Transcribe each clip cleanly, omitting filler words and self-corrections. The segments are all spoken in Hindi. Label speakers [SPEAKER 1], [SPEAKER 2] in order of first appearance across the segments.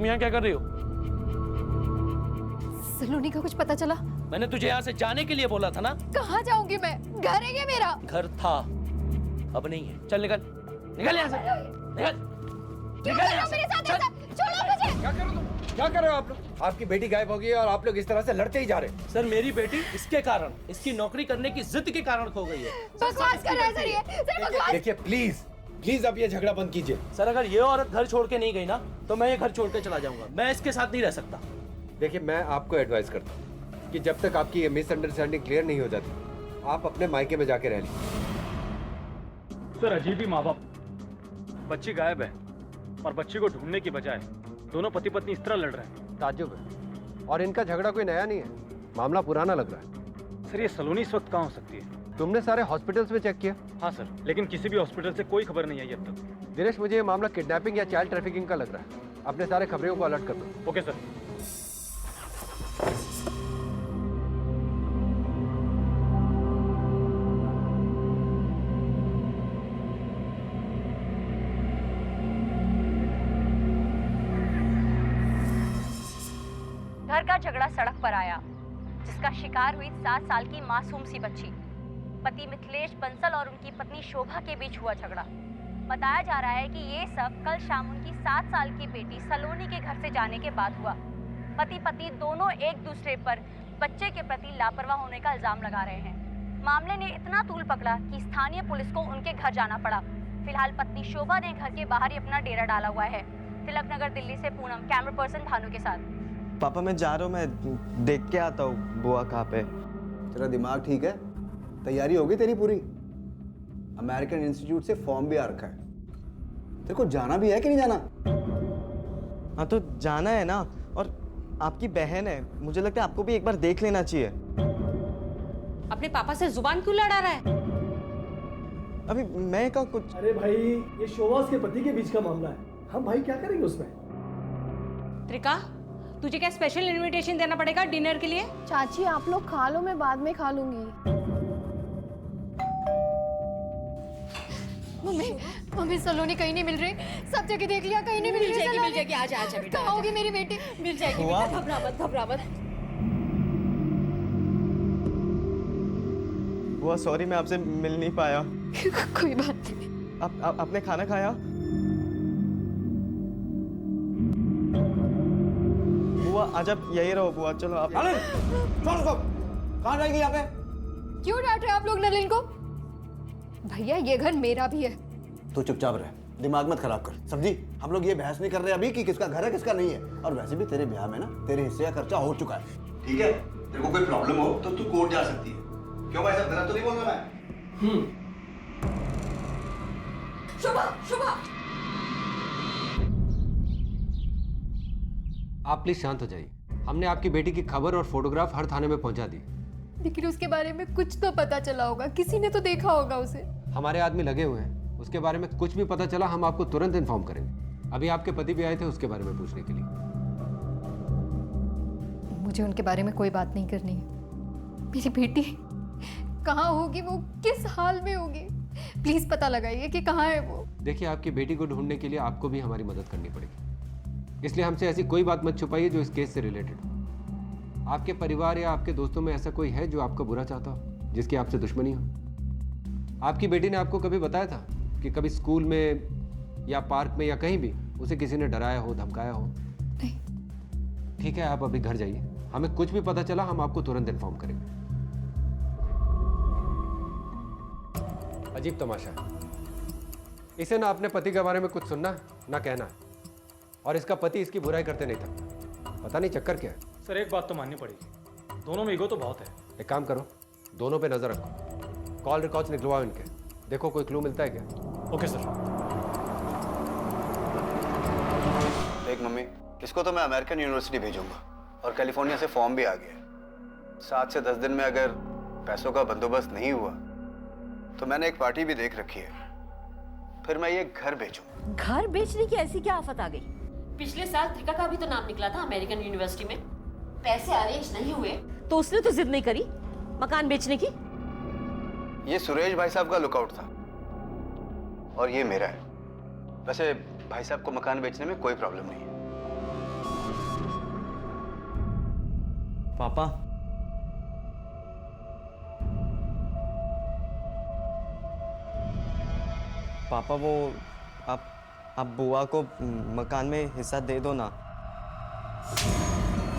[SPEAKER 1] यहाँ क्या कर रही हो?
[SPEAKER 2] सलोनी का कुछ पता चला?
[SPEAKER 1] मैंने तुझे यहाँ से जाने के लिए बोला था ना।
[SPEAKER 2] कहाँ जाऊंगी मैं? घर है ये मेरा।
[SPEAKER 1] घर था, अब नहीं है। चल निकल, निकल यहाँ से, निकल, निकल यहाँ से।
[SPEAKER 2] छोड़ो मुझे।
[SPEAKER 3] क्या कर रहे हो तुम? क्या कर रहे हो आप लोग? आपकी बेटी गायब हो गई है और आप लोग इस तरह से लड़ते ही जा रहे हैं।
[SPEAKER 1] सर मेरी बेटी इसके कारण, इसकी नौकरी करने की जिद के कारण खो गई है।
[SPEAKER 2] बकवास कर रहा है सर ये। सर बकवास।
[SPEAKER 3] देखिए प्लीज प्लीज अब ये झगड़ा बंद कीजिए।
[SPEAKER 1] सर अगर ये औरत घर छोड़ के नहीं गई ना तो मैं ये घर छोड़ के चला जाऊंगा। मैं इसके साथ नहीं रह सकता।
[SPEAKER 3] देखिए मैं आपको एडवाइस करता हूँ कि जब तक आपकी ये मिसअंडरस्टैंडिंग क्लियर नहीं हो जाती आप अपने मायके में जाके रह लीजिए।
[SPEAKER 4] सर अजीब ही माँ बाप, बच्ची गायब है और बच्ची को ढूंढने की बजाय दोनों पति पत्नी इस तरह लड़ रहे हैं।
[SPEAKER 3] ताज्जुब है, और इनका झगड़ा कोई नया नहीं है, मामला पुराना लग रहा है।
[SPEAKER 4] सर ये सलोनी इस वक्त कहाँ हो सकती है?
[SPEAKER 3] तुमने सारे हॉस्पिटल्स में चेक किया?
[SPEAKER 4] हाँ सर, लेकिन किसी भी हॉस्पिटल से कोई खबर नहीं आई अब तक।
[SPEAKER 3] दिनेश मुझे ये मामला किडनैपिंग या चाइल्ड ट्रैफिकिंग का लग रहा है। अपने सारे खबरों को अलर्ट कर दो।
[SPEAKER 4] Okay sir.
[SPEAKER 5] घर का झगड़ा सड़क पर आया, जिसका शिकार हुई 7 साल की मासूम सी बच्ची। पति मिथिलेश बंसल और उनकी पत्नी शोभा के बीच हुआ झगड़ा। बताया जा रहा है कि ये सब कल शाम उनकी 7 साल की बेटी सलोनी के घर से जाने के बाद हुआ। पति पत्नी दोनों एक दूसरे पर बच्चे के प्रति लापरवाह होने का इल्जाम लगा रहे हैं। मामले ने इतना तूल पकड़ा कि स्थानीय पुलिस को उनके घर जाना पड़ा। फिलहाल पत्नी शोभा ने घर के बाहर ही अपना डेरा डाला हुआ है। तिलक नगर दिल्ली से पूनम, कैमरा पर्सन भानु के साथ।
[SPEAKER 6] पापा मैं जा रहा हूँ, मैं देख के आता हूँ बुआ कहाँ पे।
[SPEAKER 7] तेरा दिमाग ठीक है? तैयारी होगी तेरी पूरी? अमेरिकन इंस्टीट्यूट से फॉर्म भी आ रखा है। तेरे को जाना भी है कि नहीं जाना?
[SPEAKER 6] हाँ तो जाना है ना, और आपकी बहन है, मुझे लगता है आपको भी एक बार देख लेना चाहिए।
[SPEAKER 8] अपने पापा से जुबान क्यों लड़ा रहा है?
[SPEAKER 6] अभी मैं का कुछ।
[SPEAKER 9] अरे भाई ये शोभा उसके पति के बीच का मामला है, हम भाई क्या करेंगे उसमें?
[SPEAKER 8] त्रिका, तुझे क्या स्पेशल इनविटेशन देना पड़ेगा डिनर के लिए?
[SPEAKER 2] चाची आप लोग खा लो, मैं बाद में खा लूंगी। मम्मी मम्मी सलोनी कहीं नहीं मिल रही, सब जगह देख लिया, कहीं नहीं मिल रही।
[SPEAKER 8] मिल जाएगी। आजा आजा बेटा।
[SPEAKER 2] कहाँ होगी मेरी बेटी?
[SPEAKER 8] मिल जाएगी
[SPEAKER 6] बुआ।
[SPEAKER 8] बेटा, घबरा मत।
[SPEAKER 6] बुआ सॉरी, मैं आपसे मिल नहीं पाया।
[SPEAKER 2] कोई बात नहीं।
[SPEAKER 6] आपने खाना खाया? बुआ आज आप यही रहो। बुआ चलो आप।
[SPEAKER 7] कहाँ जाएगी यहाँ पे?
[SPEAKER 2] क्यों डांट रहे आप लोग नलिन को? भैया ये घर मेरा भी है।
[SPEAKER 7] तू चुपचाप रह, दिमाग मत खराब कर। समझी? हम लोग ये बहस नहीं कर रहे अभी कि किसका घर है किसका नहीं है। और वैसे भी तेरे ब्याह में ना तेरे हिस्से का खर्चा हो चुका है।
[SPEAKER 10] ठीक है, तेरे को कोई प्रॉब्लम हो तो तू कोर्ट जा सकती है। क्यों भाई साहब, गलत तो नहीं बोल रहा मैं?
[SPEAKER 8] शुभा
[SPEAKER 3] आप प्लीज शांत हो जाइए। हमने आपकी बेटी की खबर और फोटोग्राफ हर थाने में पहुंचा दी।
[SPEAKER 2] लेकिन उसके बारे में कुछ तो पता चला होगा, किसी ने तो देखा होगा उसे।
[SPEAKER 3] हमारे आदमी लगे हुए हैं, उसके बारे में कुछ भी पता चला हम आपको तुरंत इन्फॉर्म करेंगे। अभी आपके पति भी आए थे उसके बारे में पूछने के लिए।
[SPEAKER 2] मुझे उनके बारे में कोई बात नहीं करनी है। मेरी बेटी कहाँ होगी, वो किस हाल में होगी, प्लीज पता लगाइए कि कहाँ है वो।
[SPEAKER 3] देखिए आपकी बेटी को ढूंढने के लिए आपको भी हमारी मदद करनी पड़ेगी, इसलिए हमसे ऐसी कोई बात मत छुपाइए जो इस केस से रिलेटेड हो। आपके परिवार या आपके दोस्तों में ऐसा कोई है जो आपका बुरा चाहता हो, जिसकी आपसे दुश्मनी हो? आपकी बेटी ने आपको कभी बताया था कि कभी स्कूल में या पार्क में या कहीं भी उसे किसी ने डराया हो, धमकाया हो?
[SPEAKER 2] नहीं।
[SPEAKER 3] ठीक है, आप अभी घर जाइए। हमें कुछ भी पता चला हम आपको तुरंत इन्फॉर्म करेंगे। अजीब तमाशा है, इसे ना अपने पति के बारे में कुछ सुनना ना कहना, और इसका पति इसकी बुराई करते नहीं था। पता नहीं चक्कर क्या है।
[SPEAKER 4] सर एक बात तो माननी पड़ेगी, दोनों में ईगो तो बहुत है।
[SPEAKER 3] एक काम करो, दोनों पे नजर रखो, कॉल रिकॉर्ड्स निकलवाओ इनके, देखो कोई क्लू मिलता है क्या।
[SPEAKER 4] Okay sir.
[SPEAKER 7] देख मम्मी, इसको तो मैं अमेरिकन यूनिवर्सिटी भेजूंगा और कैलिफोर्निया से फॉर्म भी आ गया। 7 से 10 दिन में अगर पैसों का बंदोबस्त नहीं हुआ तो मैंने एक पार्टी भी देख रखी है, फिर मैं ये घर बेचूं।
[SPEAKER 8] घर बेचने की ऐसी क्या आफत आ गई? पिछले साल त्रिका का भी तो नाम निकला था अमेरिकन यूनिवर्सिटी में। पैसे अरेंज नहीं हुए तो उसने तो जिद नहीं करी मकान बेचने की।
[SPEAKER 7] ये सुरेश भाई साहब का लुकआउट था और ये मेरा है। वैसे भाई साहब को मकान बेचने में कोई प्रॉब्लम नहीं है।
[SPEAKER 6] पापा, पापा वो आप बुआ को मकान में हिस्सा दे दो ना।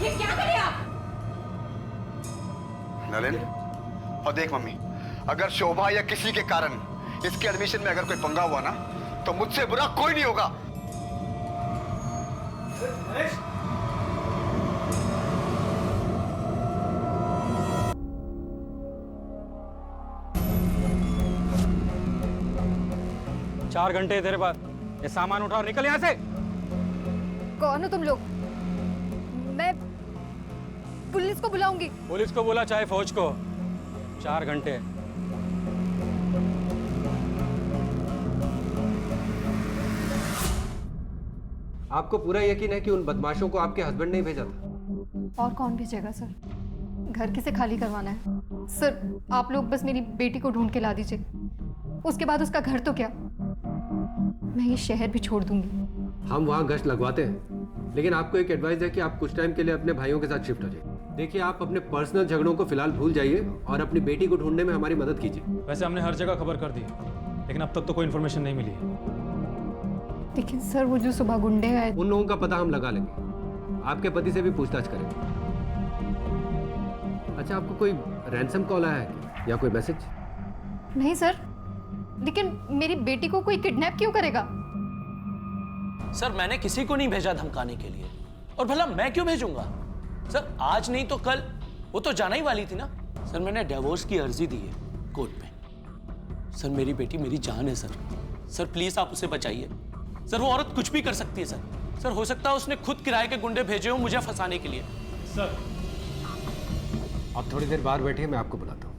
[SPEAKER 8] ये क्या करे आप?
[SPEAKER 7] नलिन, और देख मम्मी, अगर शोभा या किसी के कारण इसके एडमिशन में अगर कोई पंगा हुआ ना, तो मुझसे बुरा कोई नहीं होगा।
[SPEAKER 4] चार घंटे तेरे पास, ये सामान उठाओ, निकल यहाँ से।
[SPEAKER 2] कौन हो तुम लोग? मैं पुलिस को बुलाऊंगी।
[SPEAKER 4] पुलिस को बोला चाहे फौज को, 4 घंटे।
[SPEAKER 3] आपको पूरा यकीन है कि उन बदमाशों को आपके हस्बैंड ने ही भेजा था?
[SPEAKER 2] और कौन भेजेगा सर? घर किसे खाली करवाना है? सर आप लोग बस मेरी बेटी को ढूंढ के ला दीजिए, उसके बाद उसका घर तो क्या, मैं ये शहर भी छोड़ दूंगी।
[SPEAKER 3] हम वहाँ गश्त लगवाते हैं, लेकिन आपको एक एडवाइस है कि आप कुछ टाइम के लिए अपने भाइयों के साथ शिफ्ट हो जाइए। देखिए, आप अपने पर्सनल झगड़ों को फिलहाल भूल जाइए और अपनी बेटी को ढूंढने में हमारी मदद कीजिए।
[SPEAKER 4] वैसे हमने हर जगह खबर कर दी, लेकिन अब तक तो कोई इन्फॉर्मेशन नहीं मिली है।
[SPEAKER 2] लेकिन सर वो जो सुबह गुंडे आए,
[SPEAKER 3] उन लोगों का पता हम लगा लेंगे, आपके पति से भी पूछताछ करेंगे। अच्छा, आपको कोई रैंसम कॉल आया है या कोई मैसेज?
[SPEAKER 2] नहीं सर, लेकिन मेरी बेटी को कोई किडनैप क्यों करेगा?
[SPEAKER 1] सर मैंने किसी को नहीं भेजा धमकाने के लिए, और भला मैं क्यों भेजूंगा? सर आज नहीं तो कल वो तो जाना ही वाली थी ना। सर मैंने डिवोर्स की अर्जी दी है कोर्ट में। सर मेरी बेटी मेरी जान है सर। सर प्लीज आप उसे बचाइए। सर वो औरत कुछ भी कर सकती है सर। सर हो सकता है उसने खुद किराए के गुंडे भेजे हो मुझे फंसाने के लिए।
[SPEAKER 4] सर
[SPEAKER 3] आप थोड़ी देर बाहर बैठिए, मैं आपको बुलाता हूँ।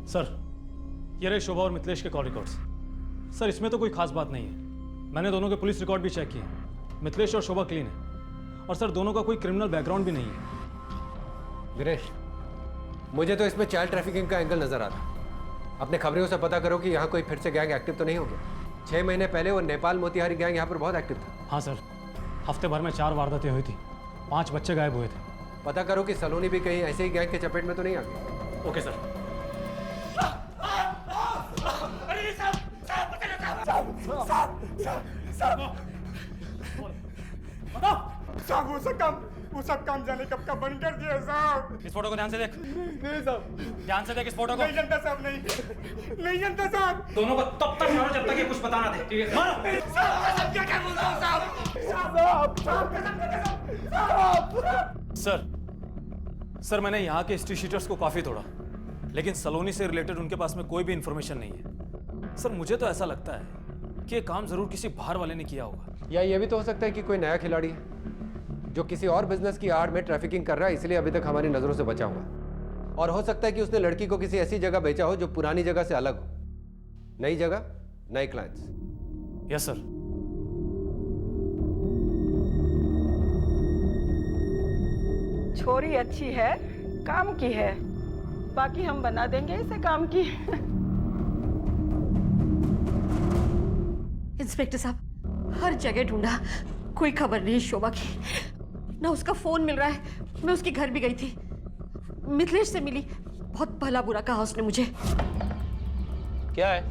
[SPEAKER 4] सर ये रहे शोभा और मिथिलेश के कॉल रिकॉर्ड्स। सर इसमें तो कोई खास बात नहीं है, मैंने दोनों के पुलिस रिकॉर्ड भी चेक किए। मिथिलेश और शोभा क्लीन है, और सर दोनों का कोई क्रिमिनल बैकग्राउंड भी नहीं है।
[SPEAKER 3] वीरेश, मुझे तो इसमें चाइल्ड ट्रैफिकिंग का एंगल नजर आ रहा है। अपने खबरों से पता करो कि यहाँ कोई फिर से गैंग एक्टिव तो नहीं हो गया। 6 महीने पहले वो नेपाल मोतिहारी गैंग यहाँ पर बहुत एक्टिव था।
[SPEAKER 4] हाँ सर, हफ्ते भर में 4 वारदातें हुई थी, 5 बच्चे गायब हुए थे।
[SPEAKER 3] पता करो कि सलोनी भी कहीं ऐसे ही गैंग के चपेट में तो नहीं आ गई।
[SPEAKER 4] Okay sir.
[SPEAKER 11] साहब वो सब काम जाने कब का बंद कर दिया साहब।
[SPEAKER 4] इस फोटो को ध्यान से देख।
[SPEAKER 11] नहीं साहब,
[SPEAKER 4] ध्यान से देख इस फोटो को।
[SPEAKER 11] नहीं जानता साहब, नहीं जानता साहब।
[SPEAKER 4] दोनों को तब तक मारो जब तक ये कुछ बता ना दे, ठीक है? मारो।
[SPEAKER 11] साहब क्या बोल रहा हूँ साहब।
[SPEAKER 4] सर मैंने यहाँ के हिस्ट्री शीटर्स को काफी तोड़ा, लेकिन सलोनी से रिलेटेड उनके पास में कोई भी इंफॉर्मेशन नहीं है। सर मुझे तो ऐसा लगता है कि ये काम जरूर किसी बाहर वाले ने किया होगा।
[SPEAKER 3] या ये भी तो हो सकता है कि कोई नया खिलाड़ी है जो किसी और बिजनेस की आड़ में ट्रैफिकिंग कर रहा है, इसलिए अभी तक हमारी नजरों से बचा हुआ। और हो सकता है कि उसने लड़की को किसी ऐसी जगह बेचा हो जो पुरानी जगह से अलग हो। नई जगह, नए क्लाइंट्स।
[SPEAKER 4] Yes sir.
[SPEAKER 12] छोरी अच्छी है, काम की है, बाकी हम बना देंगे इसे काम की।
[SPEAKER 8] इंस्पेक्टर साहब हर जगह ढूंढा, कोई खबर नहीं शोभा की, ना उसका फोन मिल रहा है। मैं उसके घर भी गई थी, मिथिलेश से मिली, बहुत भला बुरा कहा उसने मुझे।
[SPEAKER 1] क्या है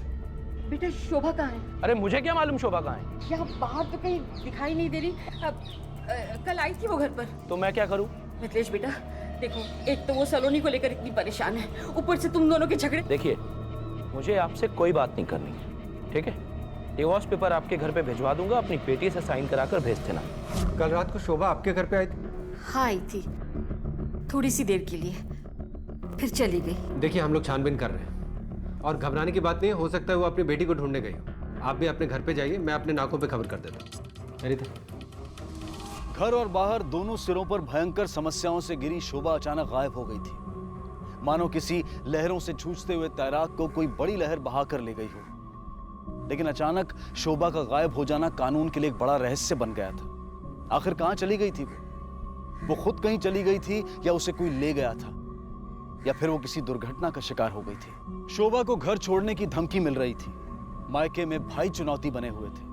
[SPEAKER 8] बेटा शोभा कहाँ है?
[SPEAKER 1] अरे मुझे क्या मालूम शोभा कहाँ है?
[SPEAKER 8] यहाँ बाहर तो कहीं दिखाई नहीं दे रही। कल आई थी वो घर पर।
[SPEAKER 1] तो मैं क्या करूँ?
[SPEAKER 8] मिथिलेश बेटा देखो, एक तो वो सलोनी को लेकर इतनी परेशान है, ऊपर से तुम दोनों के झगड़े।
[SPEAKER 1] देखिए मुझे आपसे कोई बात नहीं करनी है, ठीक है? डिवोर्स पेपर आपके घर पे भिजवा दूंगा, अपनी बेटी से साइन कराकर भेज देना।
[SPEAKER 3] कल रात को शोभा आपके घर पे आई थी?
[SPEAKER 8] हाँ आई थी, थोड़ी सी देर के लिए, फिर चली गई।
[SPEAKER 3] देखिए हम लोग छानबीन कर रहे हैं और घबराने की बात नहीं है। हो सकता है वो अपनी बेटी को ढूंढने गई हो। आप भी अपने घर पे जाइए, मैं अपने नाकों पे खबर कर देता हूँ।
[SPEAKER 10] घर और बाहर दोनों सिरों पर भयंकर समस्याओं से घिरी शोभा अचानक गायब हो गई थी, मानो किसी लहरों से जूझते हुए तैराक को कोई बड़ी लहर बहा कर ले गई हो। लेकिन अचानक शोभा का गायब हो जाना कानून के लिए एक बड़ा रहस्य बन गया था। आखिर कहां चली गई थी वो खुद कहीं चली गई थी या उसे कोई ले गया था, या फिर वो किसी दुर्घटना का शिकार हो गई थी। शोभा को घर छोड़ने की धमकी मिल रही थी, मायके में भाई चुनौती बने हुए थे,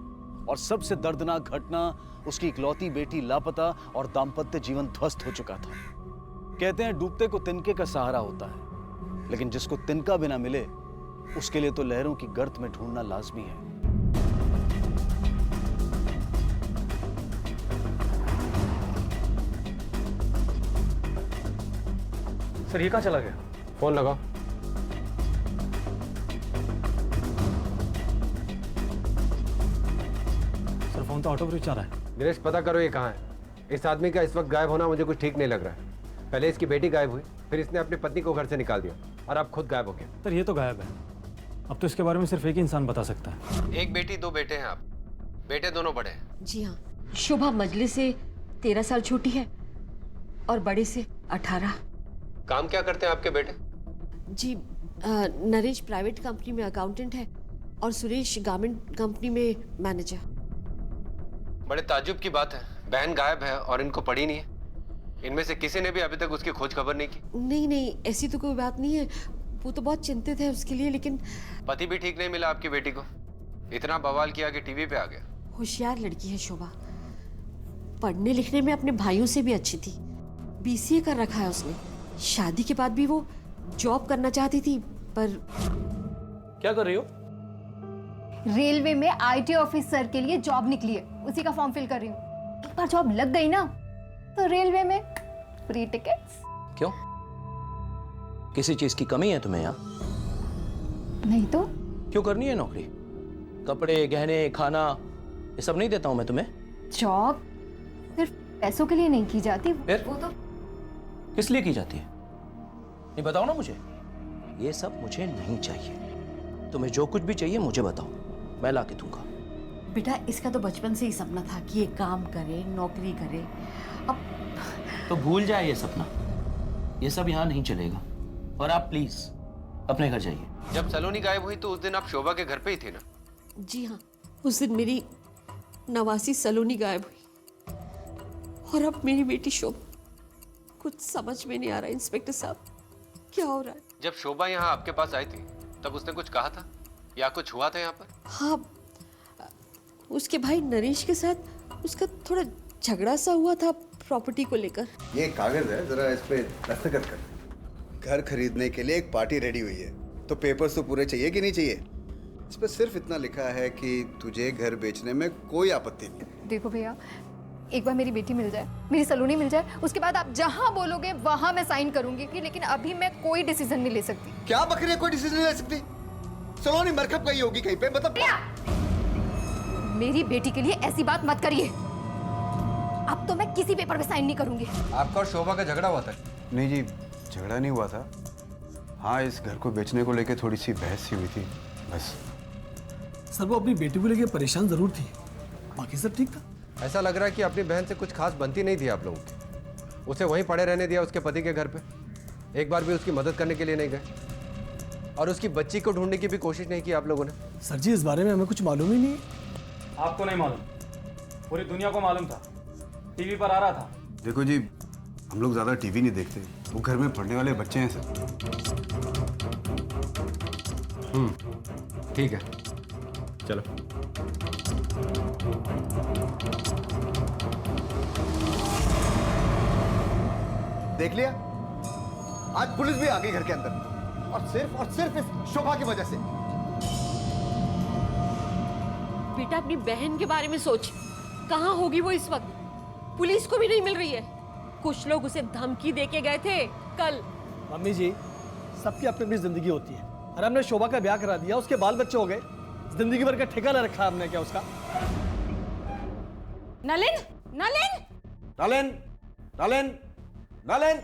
[SPEAKER 10] और सबसे दर्दनाक घटना, उसकी इकलौती बेटी लापता और दाम्पत्य जीवन ध्वस्त हो चुका था। कहते हैं डूबते को तिनके का सहारा होता है, लेकिन जिसको तिनका भी ना मिले उसके लिए तो लहरों की गर्त में ढूंढना लाजमी है।
[SPEAKER 4] सर ये कहाँ चला गया?
[SPEAKER 3] फोन लगाओ।
[SPEAKER 4] सर फोन तो ऑटो पे चल रहा है।
[SPEAKER 3] दिनेश, पता करो ये कहाँ है। इस आदमी का इस वक्त गायब होना मुझे कुछ ठीक नहीं लग रहा है। पहले इसकी बेटी गायब हुई, फिर इसने अपनी पत्नी को घर से निकाल दिया और अब खुद गायब हो गया।
[SPEAKER 4] सर ये तो गायब है। अब तो इसके बारे में सिर्फ एक ही इंसान बता सकता है।
[SPEAKER 3] एक बेटी 2 बेटे हैं आप। बेटे दोनों बड़े हैं।
[SPEAKER 8] जी हाँ, शोभा मजली से 13 साल छोटी है और बड़े से 18।
[SPEAKER 3] काम क्या करते हैं आपके बेटे?
[SPEAKER 8] जी नरेश प्राइवेट कंपनी में अकाउंटेंट है और सुरेश गारमेंट कंपनी में मैनेजर।
[SPEAKER 3] बड़े ताज्जुब की बात है, बहन गायब है और इनको पड़ी नहीं है। इनमें से किसी ने भी अभी तक उसकी खोज खबर नहीं की।
[SPEAKER 8] नहीं, ऐसी तो कोई बात नहीं है। वो तो बहुत चिंतित है उसके लिए, लेकिन
[SPEAKER 3] पति भी ठीक नहीं मिला आपकी बेटी को। इतना बवाल किया कि टीवी पे आ गया।
[SPEAKER 8] होशियार लड़की है शोभा, पढ़ने लिखने में अपने भाइयों से भी अच्छी थी। बीसीए कर रखा है उसने। शादी के बाद भी वो जॉब करना चाहती थी, पर
[SPEAKER 1] क्या कर रही हो?
[SPEAKER 2] रेलवे में आईटी ऑफिसर के लिए जॉब निकली है, उसी का फॉर्म फिल कर रही हूँ। एक बार जॉब लग गई ना तो रेलवे में फ्री टिकट्स।
[SPEAKER 1] क्यों? किसी चीज की कमी है तुम्हें यहाँ?
[SPEAKER 2] नहीं तो
[SPEAKER 1] क्यों करनी है नौकरी? कपड़े, गहने, खाना, ये सब नहीं देता हूं मैं तुम्हें?
[SPEAKER 2] जॉब सिर्फ पैसों के लिए नहीं की जाती।
[SPEAKER 1] फिर?
[SPEAKER 2] वो तो
[SPEAKER 1] किस लिए की जाती है? नहीं बताओ ना मुझे। ये सब मुझे नहीं चाहिए। तुम्हें जो कुछ भी चाहिए मुझे बताओ, मैं ला के दूंगा।
[SPEAKER 8] बेटा इसका तो बचपन से ही सपना था कि ये काम करे, नौकरी करे। अब
[SPEAKER 1] तो भूल जाए ये सपना। ये सब यहाँ नहीं चलेगा और आप प्लीज अपने घर जाइए।
[SPEAKER 3] जब सलोनी गायब हुई तो उस दिन आप शोभा के घर पे ही थे ना?
[SPEAKER 8] जी हाँ, उस दिन मेरी नवासी सलोनी गायब हुई और अब मेरी बेटी शोभा। कुछ समझ में नहीं आ रहा इंस्पेक्टर साहब, क्या हो रहा है?
[SPEAKER 3] जब शोभा यहाँ आपके पास आई थी तब उसने कुछ कहा था या कुछ हुआ था यहाँ पर?
[SPEAKER 8] हाँ, उसके भाई नरेश के साथ उसका थोड़ा झगड़ा सा हुआ था प्रॉपर्टी को लेकर।
[SPEAKER 7] ये कागज है, जरा इस पे दस्तखत कर। घर खरीदने के लिए एक पार्टी रेडी हुई है, तो पेपर्स तो पूरे चाहिए कि नहीं चाहिए? इस पे सिर्फ इतना लिखा है कि तुझे घर बेचने में कोई आपत्ति नहीं।
[SPEAKER 2] देखो भैया, एक बार मेरी बेटी मिल जाए, मेरी सलोनी मिल जाए, उसके बाद आप जहां बोलोगे वहां मैं साइन करूंगी, लेकिन अभी मैं कोई डिसीजन नहीं ले सकती।
[SPEAKER 7] क्या बकरी, कोई डिसीजन नहीं ले सकती? सलोनी मरकब गई होगी कहीं पे, मतलब
[SPEAKER 2] मेरी बेटी के लिए ऐसी बात मत करिए। अब तो मैं किसी पेपर पे साइन नहीं करूंगी।
[SPEAKER 3] आपका और शोभा का झगड़ा हुआ था?
[SPEAKER 7] नहीं जी, झगड़ा नहीं हुआ था। हाँ, इस घर को बेचने को लेकर थोड़ी सी बहस सी हुई थी, बस।
[SPEAKER 9] सर वो अपनी बेटी को लेकर परेशान जरूर थी, बाकी सब ठीक था।
[SPEAKER 3] ऐसा लग रहा है कि अपनी बहन से कुछ खास बनती नहीं थी आप लोगों की। उसे वहीं पड़े रहने दिया उसके पति के घर पे। एक बार भी उसकी मदद करने के लिए नहीं गए और उसकी बच्ची को ढूंढने की भी कोशिश नहीं की आप लोगों ने।
[SPEAKER 9] सर जी, इस बारे में हमें कुछ मालूम ही नहीं है।
[SPEAKER 4] आपको नहीं मालूम, पूरी दुनिया को मालूम था, टीवी पर आ रहा था।
[SPEAKER 7] देखो जी, हम लोग ज्यादा टीवी नहीं देखते, वो घर में पढ़ने वाले बच्चे हैं सर।
[SPEAKER 3] ठीक है, चलो।
[SPEAKER 7] देख लिया, आज पुलिस भी आ गई घर के अंदर, और सिर्फ इस शोभा की वजह से।
[SPEAKER 8] बेटा अपनी बहन के बारे में सोच, कहाँ होगी वो इस वक्त? पुलिस को भी नहीं मिल रही है। कुछ लोग उसे धमकी देके गए थे कल।
[SPEAKER 9] मम्मी जी, सबकी अपनी अपनी जिंदगी होती है। अरे हमने शोभा का ब्याह करा दिया, उसके बाल बच्चे हो गए, जिंदगी भर का ठेका ना रखा हमने क्या उसका?
[SPEAKER 8] नलिन, नलिन,
[SPEAKER 7] नलिन, नलिन, नलिन।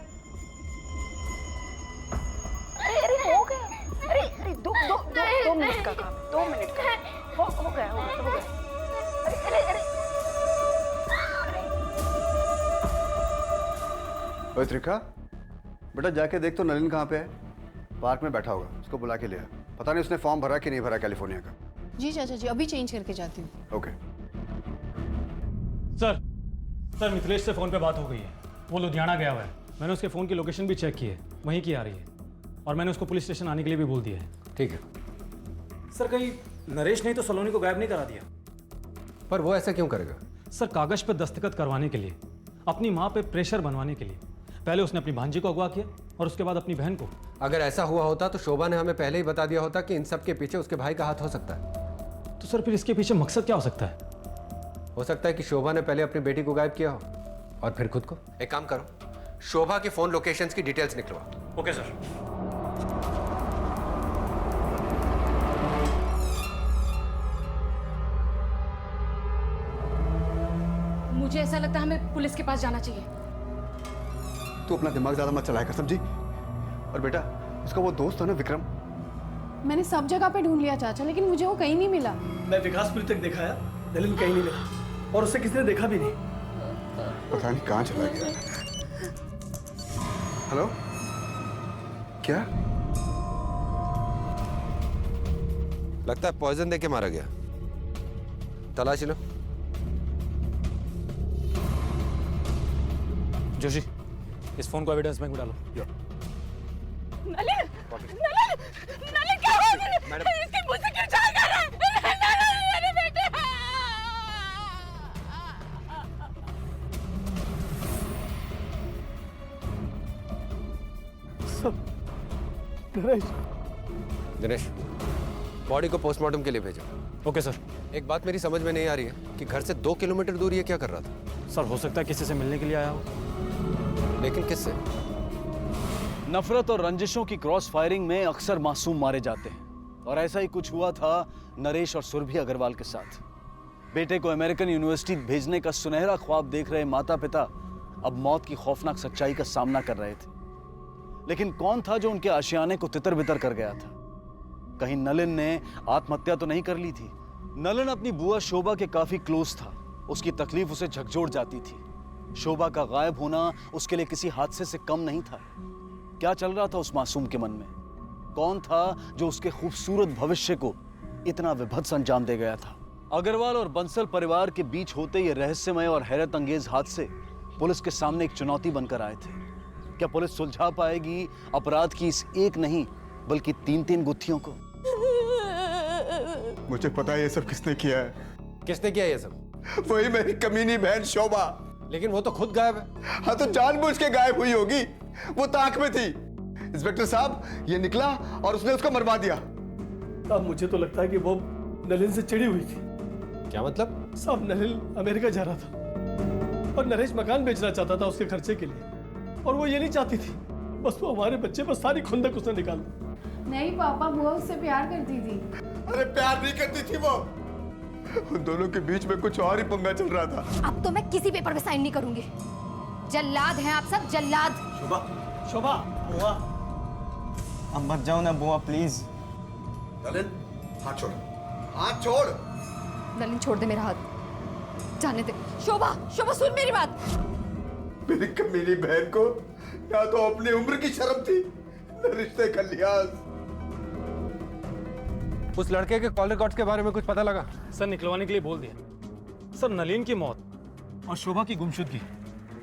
[SPEAKER 12] अरे हो गया। अरे दो मिनट का काम, 2 मिनट का। हो गया। अरे
[SPEAKER 7] ओए त्रिखा, बेटा जाके देख तो नलिन कहाँ पे है। पार्क में बैठा होगा, उसको बुला के ले आ। पता नहीं उसने फॉर्म भरा कि नहीं भरा कैलिफोर्निया का।
[SPEAKER 13] जी चाचा जी, अभी चेंज करके जाती हूँ।
[SPEAKER 7] ओके।
[SPEAKER 4] सर मिथिलेश से फोन पे बात हो गई है, वो लुधियाना गया हुआ है। मैंने उसके फ़ोन की लोकेशन भी चेक की है, वहीं की आ रही है, और मैंने उसको पुलिस स्टेशन आने के लिए भी बोल दिया है।
[SPEAKER 3] ठीक है
[SPEAKER 4] सर, कहीं नरेश ने तो सलोनी को गायब नहीं करा दिया?
[SPEAKER 3] पर वो ऐसा क्यों करेगा?
[SPEAKER 4] सर कागज पे दस्तखत करवाने के लिए, अपनी माँ पे प्रेशर बनवाने के लिए पहले उसने अपनी भांजी को अगवा किया और उसके बाद अपनी बहन को।
[SPEAKER 3] अगर ऐसा हुआ होता तो शोभा ने हमें पहले ही बता दिया होता कि इन सब के पीछे उसके भाई का हाथ हो सकता है।
[SPEAKER 4] तो सर फिर इसके पीछे मकसद क्या हो सकता है?
[SPEAKER 3] हो सकता है कि शोभा ने पहले अपनी बेटी को गायब किया हो और फिर खुद को। एक काम करो, शोभा की फोन लोकेशंस की डिटेल्स निकलवाओ।
[SPEAKER 4] Okay sir.
[SPEAKER 13] मुझे ऐसा लगता है हमें पुलिस के पास जाना चाहिए।
[SPEAKER 7] तू अपना दिमाग ज्यादा मत चलाया कर, समझी? और बेटा, उसका वो दोस्त था ना विक्रम,
[SPEAKER 13] मैंने सब जगह पे ढूंढ लिया चाचा, लेकिन मुझे वो कहीं नहीं मिला।
[SPEAKER 9] मैं विकासपुरी तक देखा है, नलिन कहीं नहीं मिला और उसे किसी ने देखा भी नहीं।
[SPEAKER 7] पता नहीं कहाँ चला गया। हेलो, क्या?
[SPEAKER 3] लगता है पॉइजन दे के मारा गया। तलाश लो।
[SPEAKER 4] जोशी, इस फोन को एविडेंस बैंक में डालो।
[SPEAKER 12] नलिन, नलिन, नलिन क्या हो गया? इसके मुंह से क्यों झाग आ रहा है? नलिन, मेरे बेटे।
[SPEAKER 3] दिनेश, बॉडी को पोस्टमार्टम के लिए भेजो।
[SPEAKER 4] Okay sir.
[SPEAKER 3] एक बात मेरी समझ में नहीं आ रही है कि घर से 2 किलोमीटर दूर ये क्या कर रहा था?
[SPEAKER 4] सर हो सकता है किसी से मिलने के लिए आया हो।
[SPEAKER 3] लेकिन किससे?
[SPEAKER 10] नफरत और रंजिशों की क्रॉस फायरिंग में अक्सर मासूम मारे जाते हैं, और ऐसा ही कुछ हुआ था नरेश और सुरभि अग्रवाल के साथ। बेटे को अमेरिकन यूनिवर्सिटी भेजने का सुनहरा ख्वाब देख रहे माता पिता अब मौत की खौफनाक सच्चाई का सामना कर रहे थे। लेकिन कौन था जो उनके आशियाने को तितर बितर कर गया था? कहीं नलिन ने आत्महत्या तो नहीं कर ली थी? नलिन अपनी बुआ शोभा के काफी क्लोज था, उसकी तकलीफ उसे झकझोर जाती थी। शोभा का गायब होना उसके लिए किसी हादसे से कम नहीं था। क्या चल रहा था उस मासूम के मन में? कौन था जो उसके खूबसूरत भविष्य को इतना विभत्स अंजाम दे गया था? अग्रवाल और बंसल परिवार के बीच होते ये रहस्यमय और हैरत अंगेज हादसे पुलिस के सामने एक चुनौती बनकर आए थे। क्या पुलिस सुलझा पाएगी अपराध की इस एक नहीं बल्कि 3-3 गुत्थियों को?
[SPEAKER 11] मुझे पता है ये सब किसने किया है।
[SPEAKER 3] किसने किया ये सब?
[SPEAKER 11] वही मेरी कमीनी बहन शोभा।
[SPEAKER 3] लेकिन वो तो खुद गायब है।
[SPEAKER 11] हाँ, तो जानबूझ के गायब हुई होगी, वो ताक में थी। इंस्पेक्टर साहब, ये निकला और उसने उसको मरवा दिया।
[SPEAKER 9] अब मुझे तो लगता है कि वो नलिन से चिड़ी हुई थी।
[SPEAKER 3] क्या मतलब?
[SPEAKER 9] साहब, नलिन अमेरिका जा रहा था और नरेश मकान बेचना चाहता था उसके खर्चे के लिए, और वो ये नहीं चाहती थी। बस वो हमारे बच्चे पर सारी खुंदक उसने निकाल दी।
[SPEAKER 13] नहीं पापा, बुआ उससे प्यार करती थी।
[SPEAKER 11] अरे प्यार नहीं करती थी वो, उन दोनों के बीच में कुछ और ही पंगा चल रहा था।
[SPEAKER 2] अब तो मैं किसी पेपर पे साइन नहीं करूंगी। जल्लाद हैं आप सब, जल्लाद।
[SPEAKER 9] शोभा, शोभा, बुआ,
[SPEAKER 6] अब मत जाओ ना बुआ, प्लीज।
[SPEAKER 11] नलिन, हाथ छोड़, हाथ छोड़।
[SPEAKER 2] नलिन छोड़ दे मेरा हाथ, जाने दे।
[SPEAKER 8] शोभा, शोभा सुन मेरी बात।
[SPEAKER 11] मेरी कमीनी बहन को ना तो अपनी उम्र की शर्म थी, न रिश्ते का लिहाज।
[SPEAKER 3] उस लड़के के कॉल रिकॉर्ड्स के बारे में कुछ पता लगा?
[SPEAKER 4] सर निकलवाने के लिए बोल दिया। सर नलिन की मौत और शोभा की गुमशुदगी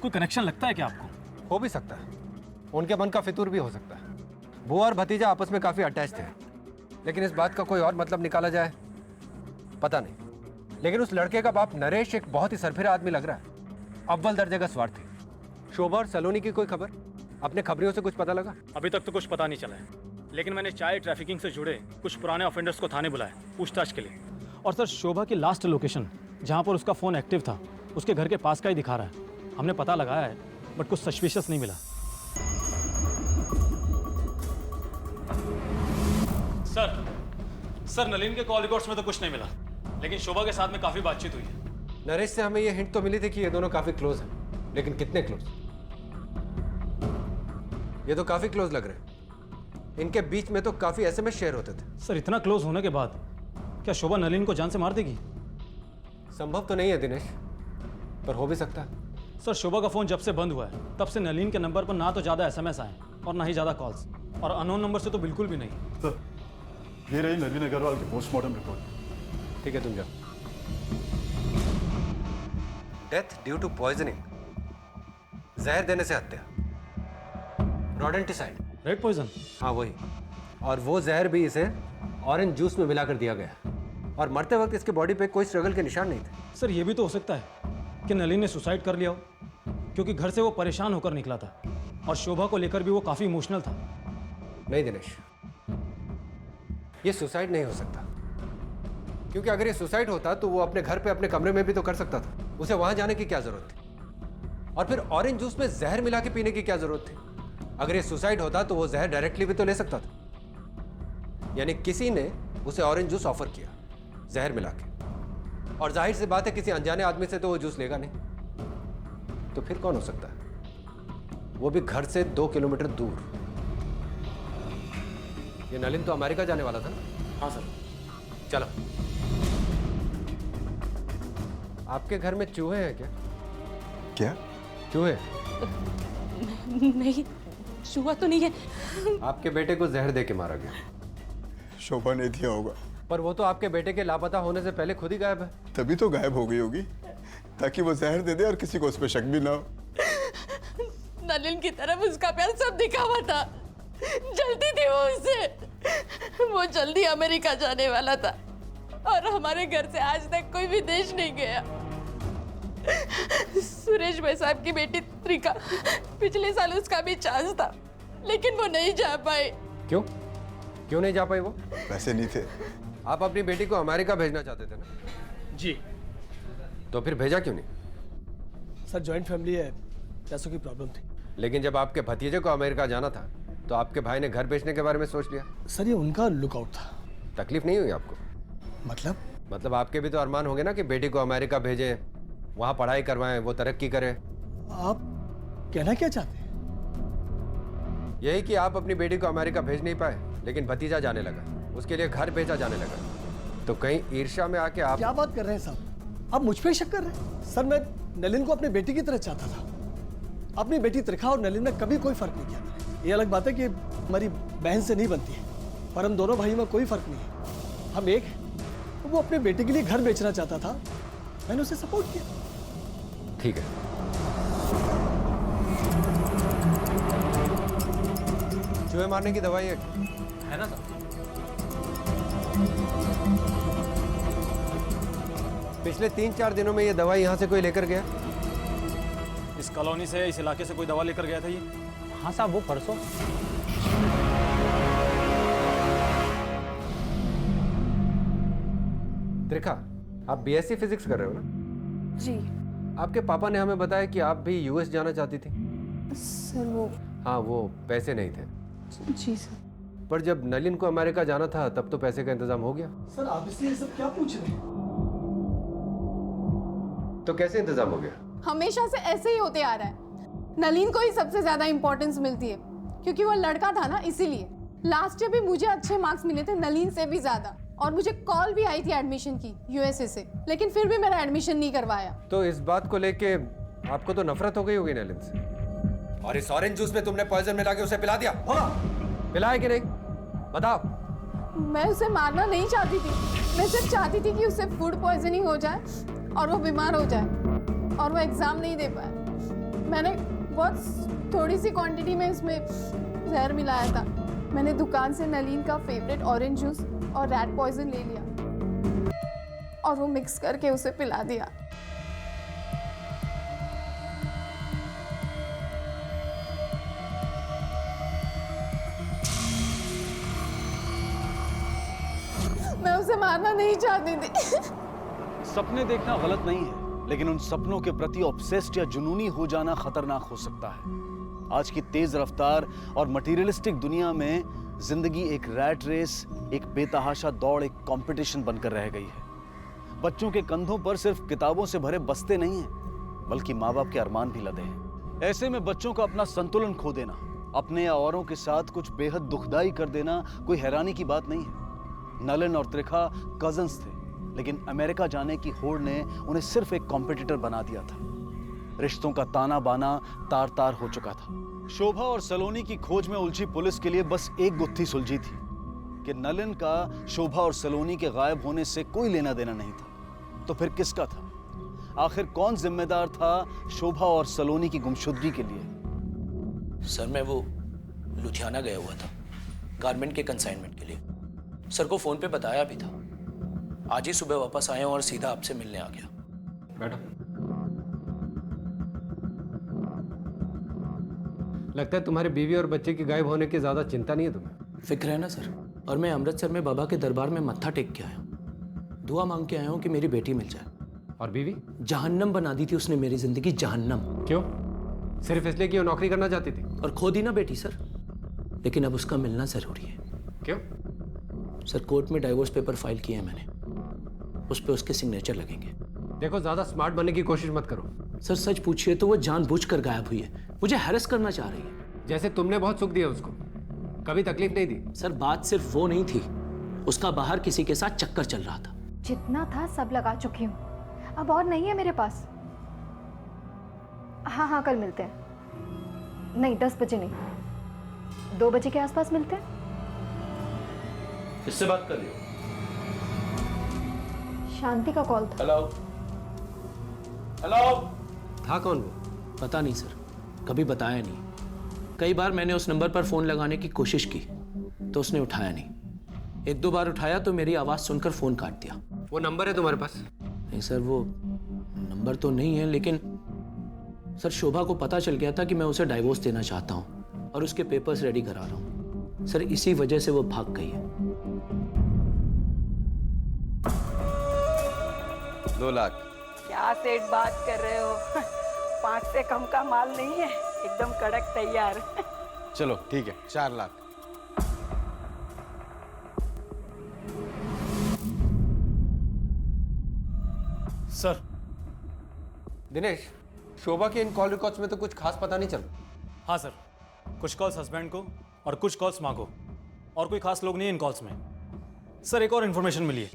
[SPEAKER 4] कोई कनेक्शन लगता है क्या आपको?
[SPEAKER 3] हो भी सकता है, उनके मन का फितूर भी हो सकता है। बुआ और भतीजा आपस में काफी अटैच थे, लेकिन इस बात का कोई और मतलब निकाला जाए पता नहीं। लेकिन उस लड़के का बाप नरेश एक बहुत ही सरफिरा आदमी लग रहा है, अव्वल दर्जे का स्वार्थी। शोभा और सलोनी की कोई खबर? अपने खबरियों से कुछ पता लगा?
[SPEAKER 4] अभी तक तो कुछ पता नहीं चला है, लेकिन मैंने चाय ट्रैफिकिंग से जुड़े कुछ पुराने ऑफेंडर्स को थाने बुलाया पूछताछ के लिए। और सर शोभा की लास्ट लोकेशन जहां पर उसका फ़ोन एक्टिव था उसके घर के पास का ही दिखा रहा है। हमने पता लगाया है बट कुछ सस्पिशियस नहीं मिला। सर नलिन के कॉल रिकॉर्ड्स में तो कुछ नहीं मिला, लेकिन शोभा के साथ में काफ़ी बातचीत हुई है।
[SPEAKER 3] नरेश से हमें ये हिंट तो मिली थी कि ये दोनों काफी क्लोज हैं, लेकिन कितने क्लोज? ये तो काफी क्लोज लग रहे हैं। इनके बीच में तो काफी एसएमएस शेयर होते थे।
[SPEAKER 4] सर इतना क्लोज होने के बाद क्या शोभा नलिन को जान से मार देगी?
[SPEAKER 3] संभव तो नहीं है दिनेश, पर हो भी सकता है।
[SPEAKER 4] सर शोभा का फोन जब से बंद हुआ है तब से नलिन के नंबर पर ना तो ज्यादा एसएमएस आए और ना ही ज्यादा कॉल्स, और अननोन नंबर से तो बिल्कुल भी नहीं।
[SPEAKER 11] सर, ये रही नलिन अग्रवाल की पोस्टमार्टम रिपोर्ट।
[SPEAKER 3] ठीक है, तुम जाओ। डेथ ड्यू टू पॉइजनिंग, जहर देने से हत्या, रोडेंटिसाइड।
[SPEAKER 4] Red poison?
[SPEAKER 3] हाँ वही, और वो जहर भी इसे ऑरेंज जूस में मिलाकर दिया गया। और मरते वक्त इसके बॉडी पे कोई स्ट्रगल के निशान नहीं थे।
[SPEAKER 4] सर ये भी तो हो सकता है कि नलिन ने सुसाइड कर लिया हो, क्योंकि घर से वो परेशान होकर निकला था और शोभा को लेकर भी वो काफ़ी इमोशनल था।
[SPEAKER 3] नहीं दिनेश, ये सुसाइड नहीं हो सकता, क्योंकि अगर ये सुसाइड होता तो वो अपने घर पे अपने कमरे में भी तो कर सकता था। उसे वहां जाने की क्या जरूरत थी? और फिर ऑरेंज जूस में जहर मिला के पीने की क्या जरूरत थी? अगर ये सुसाइड होता तो वो जहर डायरेक्टली भी तो ले सकता था। यानी किसी ने उसे ऑरेंज जूस ऑफर किया जहर मिला के, और जाहिर सी बात है किसी अनजाने आदमी से तो वो जूस लेगा नहीं। तो फिर कौन हो सकता है, वो भी घर से 2 किलोमीटर दूर। ये नलिन तो अमेरिका जाने वाला था ना?
[SPEAKER 1] हाँ सर।
[SPEAKER 3] चलो। आपके घर में चूहे हैं क्या?
[SPEAKER 11] क्या?
[SPEAKER 3] चूहे?
[SPEAKER 8] नहीं, चूहा तो नहीं है।
[SPEAKER 3] आपके बेटे को जहर दे के मारा गया।
[SPEAKER 11] शोभा ने दिया होगा।
[SPEAKER 3] पर वो तो आपके बेटे के लापता होने से पहले खुद ही गायब है।
[SPEAKER 11] तभी तो गायब हो गई होगी, ताकि वो जहर दे दे और किसी को उस पर शक भी ना हो।
[SPEAKER 8] नलिन की तरफ उसका प्यार सब दिखा हुआ था, जल्दी थी वो उससे। वो जल्दी अमेरिका जाने वाला था और हमारे घर से आज तक कोई विदेश नहीं गया। सुरेश भाई साहब की बेटी त्रिका, पिछले साल उसका भी चांस था, लेकिन वो नहीं जा पाई।
[SPEAKER 3] क्यों? क्यों नहीं जा पाई वो?
[SPEAKER 11] पैसे नहीं थे।
[SPEAKER 3] आप अपनी बेटी को अमेरिका भेजना चाहते थे ना?
[SPEAKER 9] जी
[SPEAKER 3] तो फिर भेजा क्यों नहीं?
[SPEAKER 9] सर, जॉइंट फैमिली है, पैसों की प्रॉब्लम थी।
[SPEAKER 3] लेकिन जब आपके भतीजे को अमेरिका जाना था तो आपके भाई ने घर बेचने के बारे में सोच लिया।
[SPEAKER 9] सर, ये उनका लुकआउट था।
[SPEAKER 3] तकलीफ नहीं हुई आपको?
[SPEAKER 9] मतलब
[SPEAKER 3] आपके भी तो अरमान होंगे ना कि बेटी को अमेरिका भेजें, वहां पढ़ाई करवाएं, वो तरक्की करे।
[SPEAKER 9] आप कहना क्या चाहते हैं?
[SPEAKER 3] यही कि आप अपनी बेटी को अमेरिका भेज नहीं पाए, लेकिन भतीजा जाने लगा, उसके लिए घर बेचा जाने लगा। तो कहीं ईर्ष्या में आके आप
[SPEAKER 9] क्या बात कर रहे हैं साहब? आप मुझ पे शक कर रहे हैं? सर, मैं नलिन को अपनी बेटी की तरह चाहता था। अपनी बेटी त्रिखा और नलिन में कभी कोई फर्क नहीं किया। ये अलग बात है कि हमारी बहन से नहीं बनती है, पर हम दोनों भाइयों में कोई फर्क नहीं है, हम एक हैं। वो अपने बेटे के लिए घर बेचना चाहता था, मैंने उसे सपोर्ट किया।
[SPEAKER 3] ठीक है, चूहे मारने की दवाई है
[SPEAKER 1] ना सर?
[SPEAKER 3] पिछले 3-4 दिनों में ये दवाई यहाँ से कोई लेकर गया?
[SPEAKER 4] इस कॉलोनी से, इस इलाके से कोई दवा लेकर गया था ये?
[SPEAKER 1] हाँ साहब, वो परसों।
[SPEAKER 3] त्रिखा, आप बीएससी फिजिक्स कर रहे हो ना?
[SPEAKER 13] जी
[SPEAKER 3] आपके पापा ने हमें बताया कि आप भी यूएस जाना चाहती थी।
[SPEAKER 13] सर, वो
[SPEAKER 3] हाँ, वो पैसे नहीं थे।
[SPEAKER 13] जी सर।
[SPEAKER 3] पर जब नलिन को अमेरिका जाना था तब तो पैसे का इंतजाम हो गया।
[SPEAKER 9] सर, आप इससे ये सब क्या पूछ रहे हैं?
[SPEAKER 3] तो कैसे इंतजाम हो गया?
[SPEAKER 13] हमेशा से ऐसे ही होते आ रहा है। नलिन को ही सबसे ज्यादा इंपॉर्टेंस मिलती है, क्योंकि वो लड़का था ना, इसीलिए। लास्ट ईयर भी मुझे अच्छे मार्क्स मिले थे, नलिन से भी ज्यादा, और मुझे कॉल भी आई थी एडमिशन की यूएसए से, लेकिन फिर भी मेरा एडमिशन नहीं करवाया।
[SPEAKER 3] तो इस बात को लेके आपको तो नफरत हो गई होगी नलिन से। और इस ऑरेंज जूस में तुमने पॉइजन मिला के उसे पिला दिया? पिलाया कि नहीं? बताओ।
[SPEAKER 13] मैं उसे मारना नहीं चाहती थी, मैं सिर्फ चाहती थी कि उसे फूड पॉइजनिंग हो जाए और वो बीमार हो जाए, और वो एग्जाम नहीं दे पाए। मैंने बहुत थोड़ी सी क्वांटिटी में इसमें जहर मिलाया था। मैंने दुकान से नलिन का फेवरेट ऑरेंज जूस और रैट पॉइजन ले लिया और वो मिक्स करके उसे पिला दिया। मैं उसे मारना नहीं चाहती थी।
[SPEAKER 10] सपने देखना गलत नहीं है, लेकिन उन सपनों के प्रति ऑब्सेस्ड या जुनूनी हो जाना खतरनाक हो सकता है। आज की तेज रफ्तार और मटेरियलिस्टिक दुनिया में जिंदगी एक रैट रेस, एक बेतहाशा दौड़, एक कंपटीशन बनकर रह गई है। बच्चों के कंधों पर सिर्फ किताबों से भरे बस्ते नहीं हैं, बल्कि माँ बाप के अरमान भी लदे हैं। ऐसे में बच्चों का अपना संतुलन खो देना, अपने या औरों के साथ कुछ बेहद दुखदाई कर देना कोई हैरानी की बात नहीं है। नलिन और त्रिखा कजन्स थे, लेकिन अमेरिका जाने की होड़ ने उन्हें सिर्फ एक कॉम्पिटिटर बना दिया था। रिश्तों का ताना बाना तार तार हो चुका था। शोभा और सलोनी की खोज में उलझी पुलिस के लिए बस एक गुत्थी सुलझी थी कि नलिन का शोभा और सलोनी के गायब होने से कोई लेना देना नहीं था। तो फिर किसका था? आखिर कौन जिम्मेदार था शोभा और सलोनी की गुमशुदगी के लिए?
[SPEAKER 1] सर, मैं वो लुधियाना गया हुआ था गारमेंट के कंसाइनमेंट के लिए। सर को फोन पे बताया भी था, आज ही सुबह वापस आया हूं और सीधा आपसे मिलने आ गया।
[SPEAKER 3] बैठो। लगता है तुम्हारे बीवी और बच्चे के गायब होने की ज्यादा चिंता नहीं है तुम्हें।
[SPEAKER 1] फिक्र है ना सर। और मैं अमृतसर में बाबा के दरबार में मत्था टेक के आया हूँ, दुआ मांग के आया हूँ कि मेरी बेटी मिल जाए।
[SPEAKER 3] और बीवी?
[SPEAKER 1] जहन्नम बना दी थी उसने मेरी जिंदगी, जहन्नम।
[SPEAKER 3] क्यों? सिर्फ इसलिए कि वो नौकरी करना चाहती थी?
[SPEAKER 1] और खो दी ना बेटी सर, लेकिन अब उसका मिलना जरूरी है।
[SPEAKER 3] क्यों?
[SPEAKER 1] सर कोर्ट में डाइवोर्स पेपर फाइल किए हैं मैंने, उस पर उसके सिग्नेचर लगेंगे।
[SPEAKER 3] देखो ज्यादा स्मार्ट बनने की कोशिश मत करो।
[SPEAKER 1] सर सच पूछिए तो वो जानबूझकर गायब हुई है, मुझे हैरेस करना चाह रही है।
[SPEAKER 3] जैसे तुमने बहुत सुख दिया उसको, कभी तकलीफ नहीं दी।
[SPEAKER 1] सर बात सिर्फ वो नहीं थी, उसका बाहर किसी के साथ चक्कर चल रहा था।
[SPEAKER 2] जितना था सब लगा चुकी हूँ, अब और नहीं है मेरे पास। हाँ हाँ कल मिलते हैं। नहीं 10 बजे नहीं, 2 बजे के आसपास मिलते हैं।
[SPEAKER 1] किससे बात कर रही हो?
[SPEAKER 2] शांति का कॉल था।
[SPEAKER 1] Hello hello.
[SPEAKER 3] था कौन वो?
[SPEAKER 1] पता नहीं सर, कभी बताया नहीं। कई बार मैंने उस नंबर पर फोन लगाने की कोशिश की तो उसने उठाया नहीं। 1-2 बार उठाया तो मेरी आवाज सुनकर फोन काट दिया।
[SPEAKER 3] वो नंबर है तुम्हारे पास?
[SPEAKER 1] नहीं सर, वो नंबर तो नहीं है, लेकिन सर शोभा को पता चल गया था कि मैं उसे डाइवोर्स देना चाहता हूँ और उसके पेपर्स रेडी करा रहा हूँ। सर इसी वजह से वो भाग गई है।
[SPEAKER 7] 2 लाख।
[SPEAKER 12] क्या सेठ बात कर रहे हो? 5 से कम का माल नहीं है, एकदम कड़क तैयार।
[SPEAKER 10] चलो ठीक है, 4 लाख।
[SPEAKER 4] सर।
[SPEAKER 3] दिनेश, शोभा के इन कॉल रिकॉर्ड्स में तो कुछ खास पता नहीं चल।
[SPEAKER 4] हाँ सर, कुछ कॉल्स हस्बैंड को और कुछ कॉल्स माँ को, और कोई खास लोग नहीं है इन कॉल्स में। सर एक और इन्फॉर्मेशन मिली है,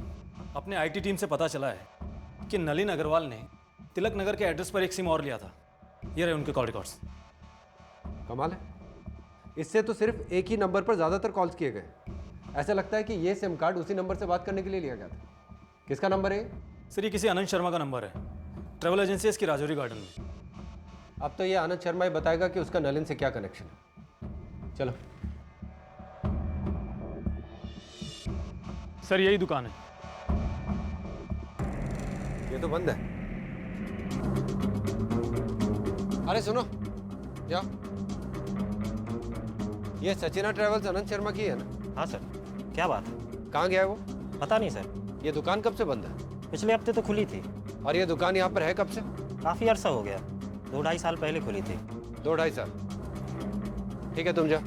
[SPEAKER 4] अपने आईटी टीम से पता चला है कि नलिन अग्रवाल ने तिलक नगर के एड्रेस पर एक सिम और लिया था। ये रहे उनके कॉल रिकॉर्ड्स।
[SPEAKER 3] कमाल है, इससे तो सिर्फ एक ही नंबर पर ज्यादातर कॉल्स किए गए। ऐसा लगता है कि ये सिम कार्ड उसी नंबर से बात करने के लिए लिया गया था। किसका नंबर है?
[SPEAKER 4] सर ये किसी आनंद शर्मा का नंबर है, ट्रैवल एजेंसी है इसकी राजौरी गार्डन में।
[SPEAKER 3] अब तो ये आनंद शर्मा ही बताएगा कि उसका नलिन से क्या कनेक्शन है। चलो।
[SPEAKER 4] सर यही दुकान है।
[SPEAKER 3] ये तो बंद है। अरे सुनो, क्या ये सचिना ट्रैवल्स आनंद शर्मा की है ना?
[SPEAKER 14] हाँ सर। क्या बात है?
[SPEAKER 3] कहाँ गया है वो?
[SPEAKER 14] पता नहीं सर।
[SPEAKER 3] ये दुकान कब से बंद है?
[SPEAKER 14] पिछले हफ्ते तो खुली थी।
[SPEAKER 3] और ये दुकान यहाँ पर है कब से?
[SPEAKER 14] काफ़ी अरसा हो गया, 2-2.5 साल पहले खुली थी।
[SPEAKER 3] 2-2.5 साल? ठीक है तुम जाओ।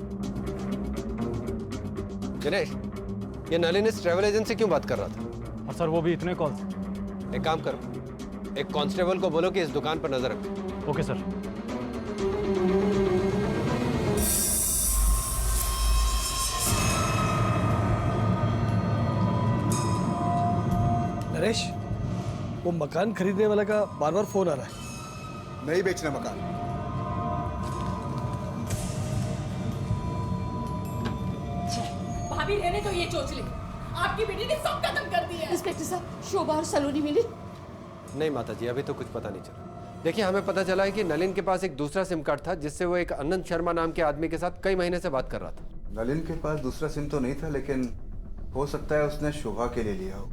[SPEAKER 3] दिनेश, ये नलिन इस ट्रैवल एजेंट से क्यों बात कर रहा था?
[SPEAKER 4] और सर वो भी इतने कॉल्स।
[SPEAKER 3] एक काम करो, एक कांस्टेबल को बोलो कि इस दुकान पर नजर रखो।
[SPEAKER 4] Okay sir.
[SPEAKER 9] नरेश, वो मकान खरीदने वाला का बार बार फोन आ रहा है।
[SPEAKER 11] नहीं बेचना मकान।
[SPEAKER 8] भाभी रहने तो ये चोचले, आपकी बेटी ने सब खत्म कर दिया। इंस्पेक्टर साहब, शोभा और सलोनी मिली?
[SPEAKER 3] नहीं माता जी, अभी तो कुछ पता नहीं चला। देखिए, हमें पता चला है कि नलिन के पास एक दूसरा सिम कार्ड था जिससे वो एक आनंद शर्मा नाम के आदमी के साथ कई महीने से बात कर रहा था।
[SPEAKER 7] नलिन के पास दूसरा सिम तो नहीं था, लेकिन हो सकता है उसने शोभा के लिए लिया हो।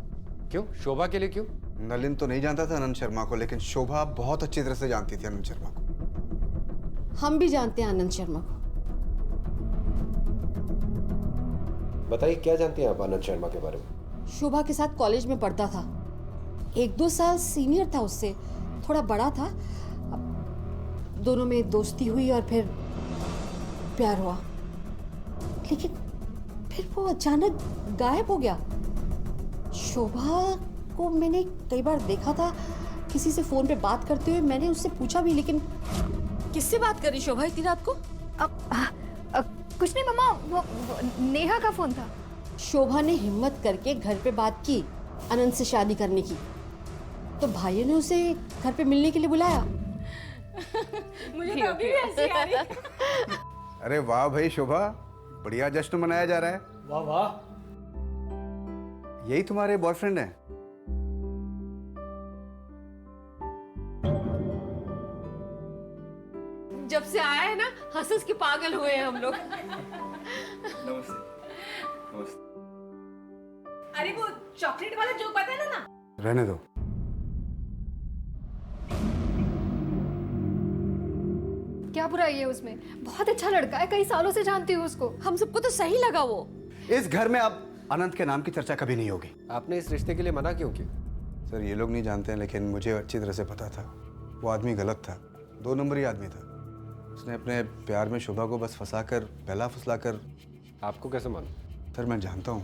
[SPEAKER 3] क्यों? शोभा के लिए क्यों?
[SPEAKER 7] नलिन तो नहीं जानता था आनंद शर्मा को, लेकिन शोभा बहुत अच्छी तरह से जानती थी आनंद शर्मा को।
[SPEAKER 8] हम भी जानते हैं आनंद शर्मा को।
[SPEAKER 3] बताइए, क्या जानती हैं आप आनंद शर्मा के बारे में?
[SPEAKER 8] शोभा के साथ कॉलेज में पढ़ता था, 1-2 साल सीनियर था उससे, थोड़ा बड़ा था। अब दोनों में दोस्ती हुई और फिर प्यार हुआ, लेकिन फिर वो अचानक गायब हो गया। शोभा को मैंने कई बार देखा था किसी से फोन पे बात करते हुए, मैंने उससे पूछा भी, लेकिन किससे बात करी शोभा इतनी रात को?
[SPEAKER 2] कुछ नहीं मम्मा, वो नेहा का फोन था।
[SPEAKER 8] शोभा ने हिम्मत करके घर पे बात की अनंत से शादी करने की, तो भाइयों ने उसे घर पे मिलने के लिए बुलाया। मुझे तो अभी भी हंसी आ रही है।
[SPEAKER 7] अरे वाह भाई शोभा, बढ़िया जश्न मनाया जा रहा है।
[SPEAKER 9] वाह वाह।
[SPEAKER 7] यही तुम्हारे बॉयफ्रेंड हैं?
[SPEAKER 8] जब से आया है ना, हंस के पागल हुए हैं हम लोग।
[SPEAKER 7] नमस्ते। नमस्ते।
[SPEAKER 8] अरे वो
[SPEAKER 12] चॉकलेट वाला जोक बताना ना।
[SPEAKER 7] रहने दो।
[SPEAKER 2] क्या बुराई है उसमें? बहुत अच्छा लड़का है, कई सालों से जानती हूँ उसको।
[SPEAKER 8] हम सबको तो सही लगा वो।
[SPEAKER 7] इस घर में अब अनंत के नाम की चर्चा कभी नहीं होगी।
[SPEAKER 3] आपने इस रिश्ते के लिए मना क्यों किया?
[SPEAKER 7] सर ये लोग नहीं जानते हैं, लेकिन मुझे अच्छी तरह से पता था वो आदमी गलत था, 2 नंबरी आदमी था। उसने अपने प्यार में शोभा को बस फंसाकर, बहला फुसलाकर।
[SPEAKER 3] आपको कैसे मालूम?
[SPEAKER 7] सर मैं जानता हूँ।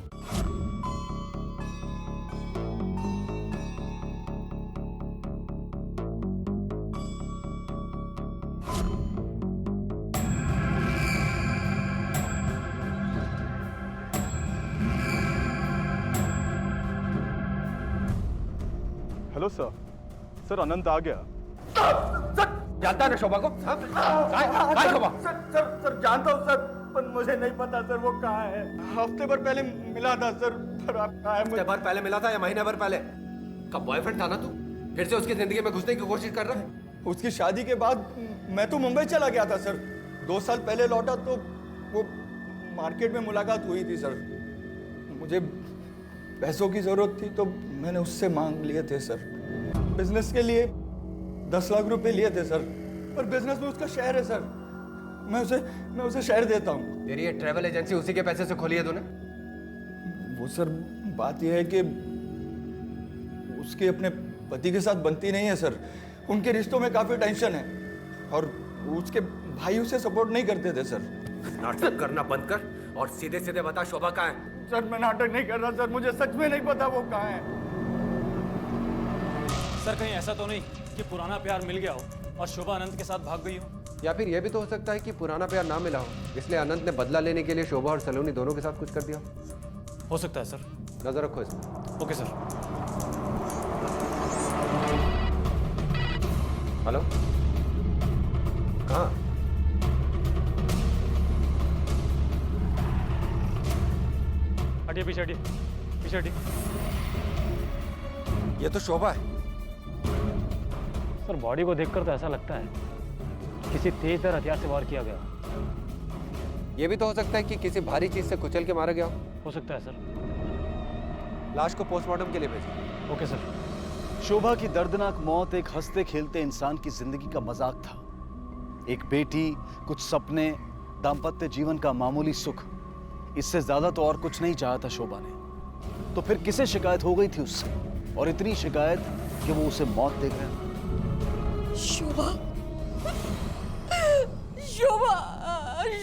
[SPEAKER 10] Hello sir. सर अनंत आ गया।
[SPEAKER 3] जानता है ना शोभा को? काय शोभा?
[SPEAKER 11] सर जानता हूँ सर, पर मुझे नहीं पता सर वो कहाँ है। हफ्ते भर पहले मिला था सर, पर आप कहाँ है?
[SPEAKER 3] हफ्ते भर पहले मिला था या महीने भर पहले? कब बॉयफ्रेंड था ना तू? फिर से उसकी जिंदगी में घुसने की कोशिश कर रहा है?
[SPEAKER 11] उसकी शादी के बाद मैं तो मुंबई चला गया था सर। 2 साल पहले लौटा तो वो मार्केट में मुलाकात हुई थी सर। मुझे पैसों की जरूरत थी तो मैंने उससे मांग लिए थे सर। बिजनेस के लिए 10 लाख रुपए लिए थे सर, पर बिजनेस में उसका शेयर है सर। मैं उसे शेयर देता हूँ।
[SPEAKER 3] तेरी ये ट्रैवल एजेंसी उसी के पैसे से खोली है तूने?
[SPEAKER 11] वो सर बात यह है कि उसकी अपने पति के साथ बनती नहीं है सर। उनके रिश्तों में काफी टेंशन है और उसके भाई उसे सपोर्ट नहीं करते थे सर।
[SPEAKER 3] नाटक करना बंद कर और सीधे सीधे बता शोभा कहाँ है?
[SPEAKER 11] सर मैं नाटक नहीं कर रहा सर, मुझे सच में नहीं पता वो कहाँ है।
[SPEAKER 4] सर कहीं ऐसा तो नहीं कि पुराना प्यार मिल गया हो और शोभा अनंत के साथ भाग गई हो?
[SPEAKER 3] या फिर यह भी तो हो सकता है कि पुराना प्यार ना मिला हो, इसलिए अनंत ने बदला लेने के लिए शोभा और सलोनी दोनों के साथ कुछ कर दिया।
[SPEAKER 4] हो सकता है सर।
[SPEAKER 3] नजर रखो इसमें।
[SPEAKER 4] Okay sir.
[SPEAKER 3] हेलो, कहाँ?
[SPEAKER 4] हटिए, पीछे हटिए, पीछे हटिए।
[SPEAKER 3] ये तो शोभा है।
[SPEAKER 4] सर बॉडी को देखकर तो ऐसा लगता है किसी तेजधार हथियार से वार किया गया।
[SPEAKER 3] ये भी तो हो सकता है कि किसी भारी चीज से कुचल के मारा गया
[SPEAKER 4] हो सकता है सर।
[SPEAKER 3] लाश को पोस्टमार्टम के लिए भेजो।
[SPEAKER 4] Okay sir.
[SPEAKER 10] शोभा की दर्दनाक मौत एक हंसते खेलते इंसान की जिंदगी का मजाक था। एक बेटी, कुछ सपने, दाम्पत्य जीवन का मामूली सुख, इससे ज्यादा तो और कुछ नहीं चाहा था शोभा ने। तो फिर किसे शिकायत हो गई थी उससे, और इतनी शिकायत कि वो उसे मौत दे गया।
[SPEAKER 8] शोभा, शोभा,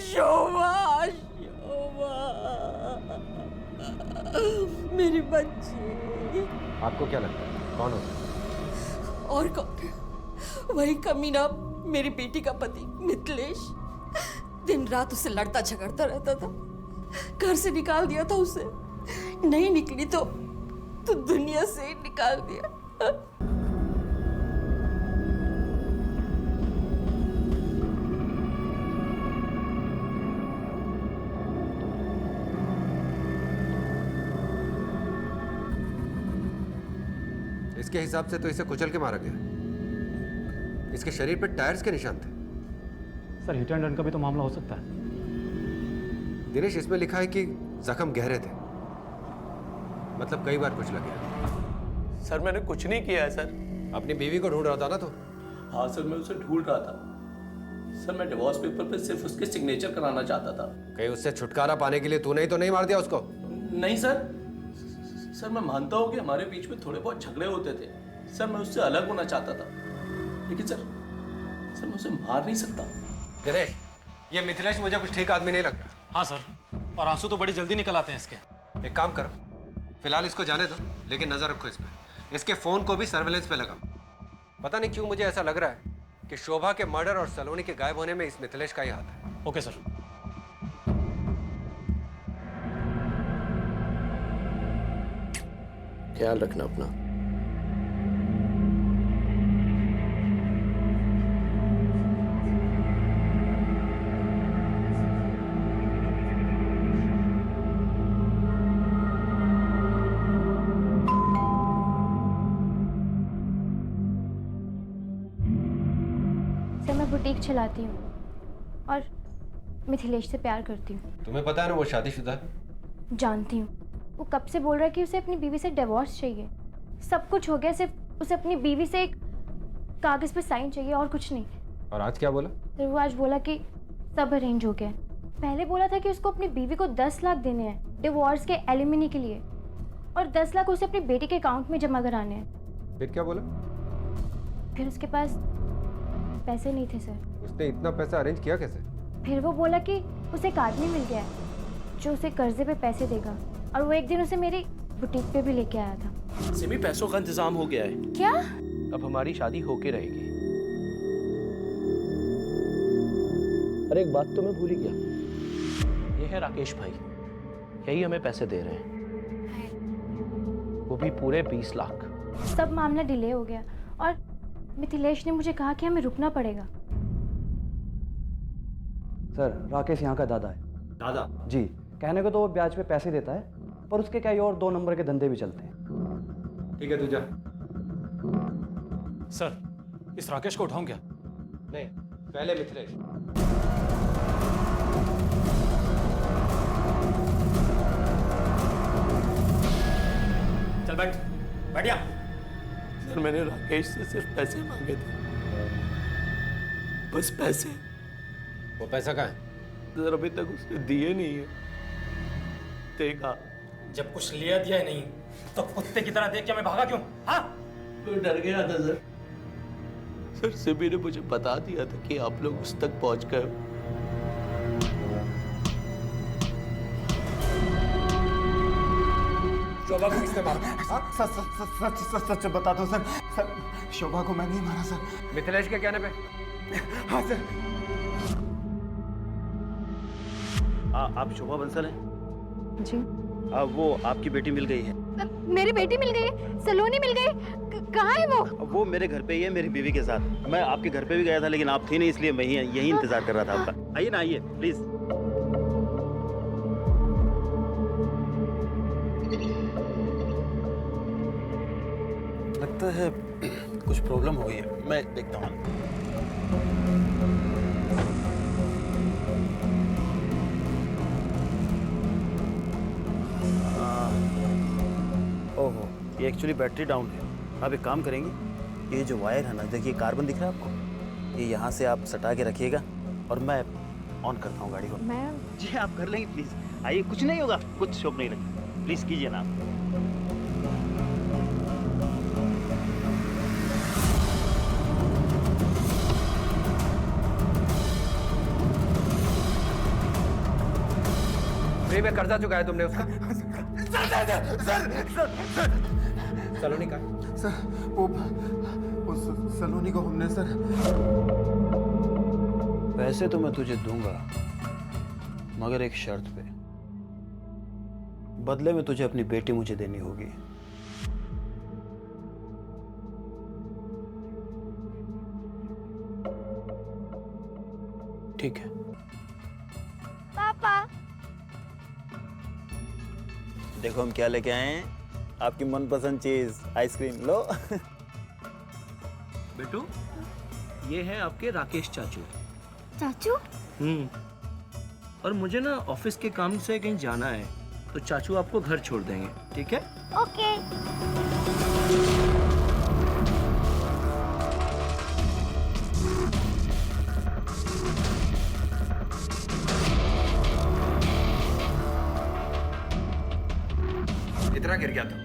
[SPEAKER 8] शोभा, शोभा, मेरी बच्ची।
[SPEAKER 3] आपको क्या लगता है कौन होगा?
[SPEAKER 8] और कौन? वही कमीना मेरी बेटी का पति मिथिलेश। दिन रात उससे लड़ता झगड़ता रहता था। घर से निकाल दिया था उसे। नहीं निकली तो दुनिया से ही निकाल दिया।
[SPEAKER 3] इसके हिसाब से तो इसे कुचल के मारा गया। इसके शरीर पे टायर्स के निशान थे।
[SPEAKER 4] सर हिट एंड रन का भी तो मामला हो सकता है।
[SPEAKER 3] दिनेश, इसमें लिखा है कि जख्म गहरे थे, मतलब कई बार कुचला गया।
[SPEAKER 1] सर मैंने कुछ नहीं किया है सर।
[SPEAKER 3] अपनी बीवी को ढूंढ रहा था ना तो?
[SPEAKER 1] हाँ सर, मैं उसे ढूंढ रहा था सर। मैं डिवोर्स पेपर पे सिर्फ उसके सिग्नेचर कराना चाहता था।
[SPEAKER 3] कहीं उससे छुटकारा पाने के लिए तूने ही तो नहीं मार दिया उसको?
[SPEAKER 1] नहीं सर। सर मैं मानता हूँ कि हमारे बीच में थोड़े बहुत झगड़े होते थे सर। मैं उससे अलग होना चाहता था, लेकिन सर मैं उसे मार नहीं सकता।
[SPEAKER 3] दिनेश, ये मिथिलेश मुझे कुछ ठीक आदमी नहीं लगता।
[SPEAKER 4] हाँ सर, और आंसू तो बड़ी जल्दी निकल आते हैं इसके।
[SPEAKER 3] एक काम करो, फिलहाल इसको जाने दो, लेकिन नजर रखो इस पे। इसके फोन को भी सर्वेलेंस पे लगाओ। पता नहीं क्यों मुझे ऐसा लग रहा है कि शोभा के मर्डर और सलोनी के गायब होने में इस मिथिलेश का ही हाथ है।
[SPEAKER 4] Okay sir.
[SPEAKER 1] ख्याल रखना अपना।
[SPEAKER 15] सर मैं बुटीक चलाती हूँ और मिथिलेश से प्यार करती हूँ।
[SPEAKER 3] तुम्हें पता है ना वो शादीशुदा है?
[SPEAKER 15] जानती हूँ, वो कब से बोल रहा है कि उसे अपनी बीवी से डिवोर्स चाहिए। सब कुछ हो गया, सिर्फ उसे अपनी बीवी से एक कागज़ पे साइन चाहिए और कुछ नहीं।
[SPEAKER 3] और आज क्या बोला?
[SPEAKER 15] फिर वो आज बोला कि सब अरेंज हो गया। पहले बोला था कि उसको अपनी बीवी को 10 लाख देने हैं डिवोर्स के एलिमनी के लिए, और 10 लाख उसे अपनी बेटी के अकाउंट में जमा कराने हैं।
[SPEAKER 3] फिर क्या बोला?
[SPEAKER 15] फिर उसके पास पैसे नहीं थे सर।
[SPEAKER 3] उसने इतना पैसा अरेंज किया कैसे?
[SPEAKER 15] फिर वो बोला कि उसे एक आदमी मिल गया है जो उसे कर्जे पे पैसे देगा, और वो एक दिन उसे मेरी बुटीक पे भी लेके आया था।
[SPEAKER 1] सिमी, पैसों का इंतजाम हो गया है।
[SPEAKER 15] क्या?
[SPEAKER 1] अब हमारी शादी होके रहेगी। अरे एक बात तो मैं भूल ही गया, ये है राकेश भाई, यही हमें पैसे दे रहे हैं, वो भी पूरे 20 लाख।
[SPEAKER 15] सब मामला डिले हो गया और मिथिलेश ने मुझे कहा कि हमें रुकना पड़ेगा।
[SPEAKER 16] सर, राकेश यहाँ का दादा है।
[SPEAKER 3] दादा?
[SPEAKER 16] जी। कहने को तो वो ब्याज पे पैसे देता है, पर उसके कई और 2 नंबर के धंधे भी चलते हैं।
[SPEAKER 3] ठीक है, तू जा।
[SPEAKER 4] सर, इस राकेश को उठाऊं क्या?
[SPEAKER 3] नहीं, पहले मिथिलेश।
[SPEAKER 4] चल बैठ, बैठ जा।
[SPEAKER 1] सर, मैंने राकेश से सिर्फ पैसे मांगे थे, बस पैसे।
[SPEAKER 3] वो पैसा कहाँ है?
[SPEAKER 1] सर, अभी तक उसने दिए नहीं है। देखा,
[SPEAKER 4] जब कुछ लिया दिया ही नहीं तो कुत्ते की तरह देख के मैं भागा क्यों? हाँ?
[SPEAKER 1] तो डर गया था सर। सर, सिमी ने मुझे बता दिया था कि आप लोग उस तक पहुंच गए।
[SPEAKER 11] शोभा को किसने मारा? सच बता दो सर। सर, शोभा को मैं नहीं मारा सर।
[SPEAKER 3] मिथिलेश के कहने पे?
[SPEAKER 11] हाँ सर।
[SPEAKER 10] आप शोभा बंसल हैं?
[SPEAKER 2] जी।
[SPEAKER 10] वो आपकी बेटी मिल गई है।
[SPEAKER 2] मेरी बेटी मिल गई? सलोनी मिल गई? कहाँ है वो?
[SPEAKER 10] वो मेरे घर पे ही है, मेरी बीवी के साथ। मैं आपके घर पे भी गया था, लेकिन आप थी नहीं, इसलिए मैं यही इंतजार कर रहा था आपका। आइए ना, आइए प्लीज।
[SPEAKER 1] लगता है कुछ प्रॉब्लम हो गई है, मैं देखता हूँ।
[SPEAKER 10] ओहो, ये एक्चुअली बैटरी डाउन है। आप एक काम करेंगे, ये जो वायर है ना, देखिए कार्बन दिख रहा है आपको, ये यहाँ से आप सटा के रखिएगा और मैं ऑन करता हूँ गाड़ी को।
[SPEAKER 2] मैं?
[SPEAKER 10] जी आप कर लेंगे प्लीज। आइए, कुछ नहीं होगा, कुछ शौक नहीं लगे, प्लीज कीजिए ना आप।
[SPEAKER 3] फ्री में कर्जा चुकाया तुमने उसका?
[SPEAKER 11] सर।
[SPEAKER 3] सलोनी का?
[SPEAKER 11] सर, वो सलोनी को हमने सर।
[SPEAKER 10] पैसे तो मैं तुझे दूंगा, मगर एक शर्त पे। बदले में तुझे अपनी बेटी मुझे देनी होगी।
[SPEAKER 1] ठीक है।
[SPEAKER 15] पापा,
[SPEAKER 10] देखो हम क्या लेके आए हैं, आपकी मनपसंद चीज आइसक्रीम लो।
[SPEAKER 1] बेटू, ये है आपके राकेश चाचू।
[SPEAKER 15] चाचू?
[SPEAKER 1] और मुझे ना ऑफिस के काम से कहीं जाना है, तो चाचू आपको घर छोड़ देंगे, ठीक है?
[SPEAKER 15] ओके।
[SPEAKER 3] इतना गिर गया था,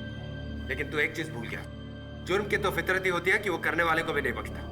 [SPEAKER 3] लेकिन तू एक चीज भूल गया, जुर्म की तो फितरत ही होती है कि वो करने वाले को भी नहीं बख्शता।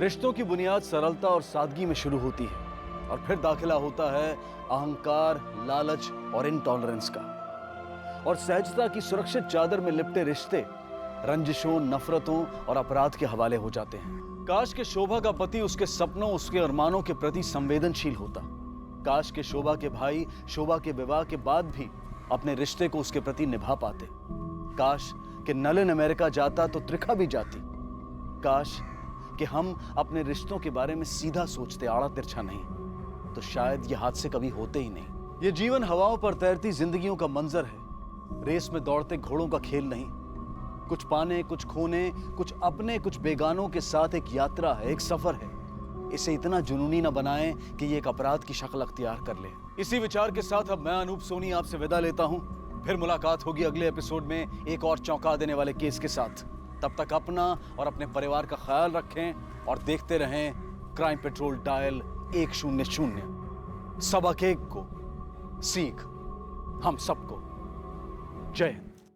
[SPEAKER 10] रिश्तों की बुनियाद सरलता और सादगी में शुरू होती है और फिर दाखिला होता है अहंकार, लालच और इनटॉलरेंस का। और सहजता की सुरक्षित चादर में लिपटे रिश्ते रंजिशों, नफरतों और अपराध के हवाले हो जाते हैं। काश के शोभा का पति उसके सपनों, उसके अरमानों के प्रति संवेदनशील होता। काश के शोभा के भाई शोभा के विवाह के बाद भी अपने रिश्ते को उसके प्रति निभा पाते। काश कि नलिन अमेरिका जाता तो त्रिखा भी जाती। काश कि हम अपने रिश्तों के बारे में सीधा सोचते, आड़ा तिरछा नहीं, तो शायद ये हादसे कभी होते ही नहीं। ये जीवन हवाओं पर तैरती जिंदगियों का मंजर है, रेस में दौड़ते घोड़ों का खेल नहीं। कुछ पाने, कुछ खोने, कुछ अपने, कुछ बेगानों के साथ एक यात्रा है, एक सफर है। इसे इतना जुनूनी न बनाएं कि ये एक अपराध की शक्ल अख्तियार कर ले। इसी विचार के साथ अब मैं अनूप सोनी आपसे विदा लेता हूं। फिर मुलाकात होगी अगले एपिसोड में एक और चौंका देने वाले केस के साथ। तब तक अपना और अपने परिवार का ख्याल रखें और देखते रहें क्राइम पेट्रोल डायल 100। सबक एक को सीख हम सबको। जय हिंद।